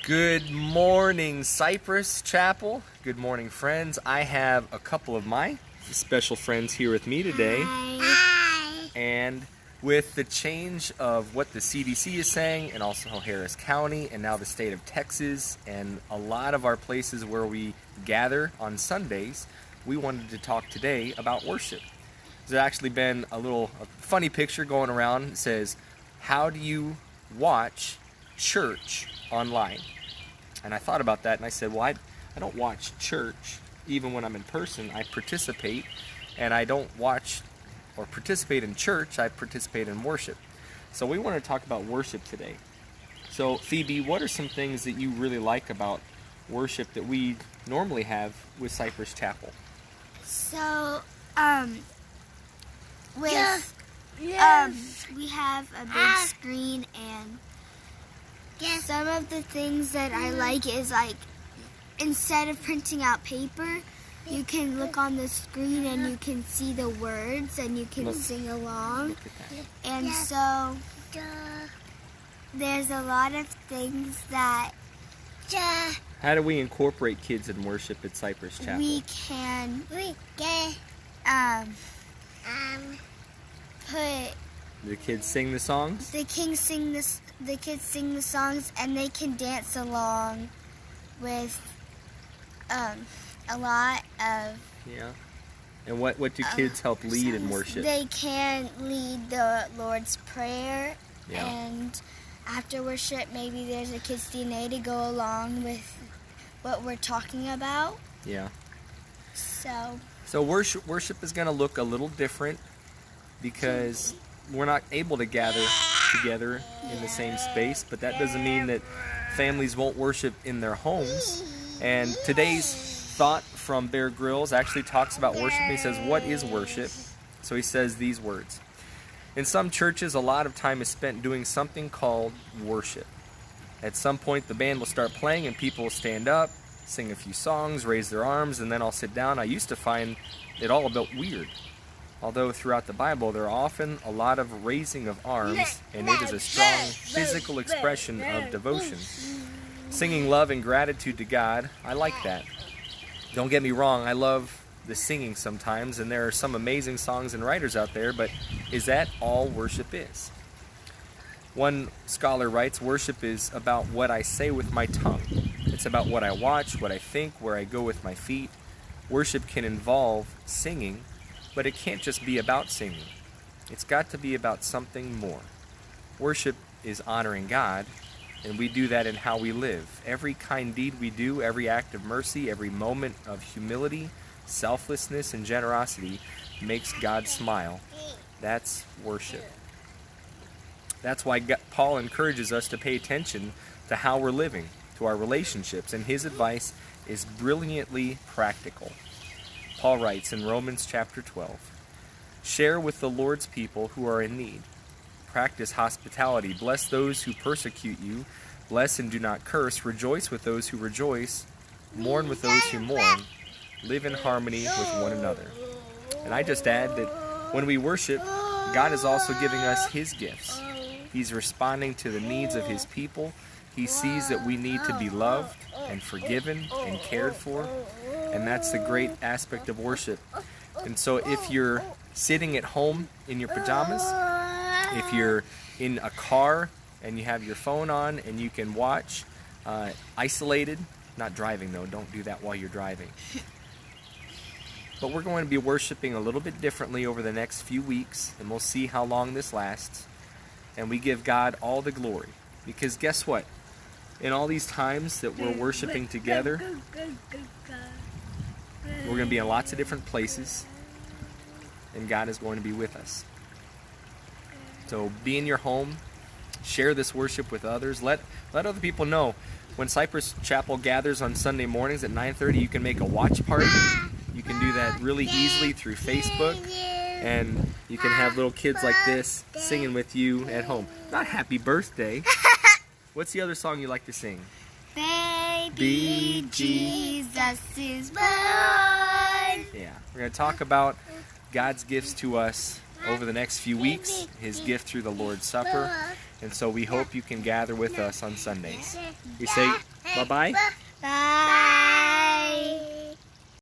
Good morning, Cypress Chapel. Good morning, friends. I have a couple of my special friends here with me today. Hi. And with the change of what the CDC is saying, and also Harris County, and now the state of Texas, and a lot of our places where we gather on Sundays, we wanted to talk today about worship. There's actually been a funny picture going around that says, how do you watch church online? And I thought about that and I said, well, I don't watch church even when I'm in person. I participate, and I don't watch or participate in church, I participate in worship. So we want to talk about worship today. So Phoebe, what are some things that you really like about worship that we normally have with Cypress Chapel? So, we have a big screen, and some of the things that I like is instead of printing out paper, you can look on the screen and you can see the words and you can sing along. And so there's a lot of things that How do we incorporate kids in worship at Cypress Chapel? we can put The kids sing the songs? the kids sing the songs, and they can dance along with a lot of. Yeah. And what do kids help lead in worship? They can lead the Lord's Prayer, Yeah. and after worship, maybe there's a kids DNA to go along with what we're talking about. Yeah. So worship is going to look a little different because we're not able to gather together in the same space, but that doesn't mean that families won't worship in their homes. And today's thought from Bear Grylls actually talks about worship. He says, what is worship? So he says these words. In some churches, a lot of time is spent doing something called worship. At some point, the band will start playing and people will stand up, sing a few songs, raise their arms, and then I'll sit down. I used to find it all a bit weird. Although throughout the Bible, there are often a lot of raising of arms, and it is a strong physical expression of devotion. Singing love and gratitude to God, I like that. Don't get me wrong, I love the singing sometimes, and there are some amazing songs and writers out there, but is that all worship is? One scholar writes, worship is about what I say with my tongue. It's about what I watch, what I think, where I go with my feet. Worship can involve singing, but it can't just be about singing. It's got to be about something more. Worship is honoring God, and we do that in how we live. Every kind deed we do, every act of mercy, every moment of humility, selflessness, and generosity makes God smile. That's worship. That's why Paul encourages us to pay attention to how we're living, to our relationships, and his advice is brilliantly practical. Paul writes in Romans chapter 12, share with the Lord's people who are in need. Practice hospitality. Bless those who persecute you. Bless and do not curse. Rejoice with those who rejoice. Mourn with those who mourn. Live in harmony with one another. And I just add that when we worship, God is also giving us his gifts. He's responding to the needs of his people. He sees that we need to be loved and forgiven and cared for. And that's the great aspect of worship. And so if you're sitting at home in your pajamas, if you're in a car and you have your phone on and you can watch isolated, not driving though, don't do that while you're driving. But we're going to be worshiping a little bit differently over the next few weeks, and we'll see how long this lasts. And we give God all the glory. Because guess what? In all these times that we're worshiping together, we're going to be in lots of different places, and God is going to be with us. So be in your home, share this worship with others, let other people know. When Cypress Chapel gathers on Sunday mornings at 9:30, you can make a watch party. You can do that really easily through Facebook, and you can have little kids like this singing with you at home. Not happy birthday. What's the other song you like to sing? Baby Jesus is born. Yeah, we're going to talk about God's gifts to us over the next few weeks, his gift through the Lord's Supper, And so we hope you can gather with us on Sundays. We say bye-bye. Bye.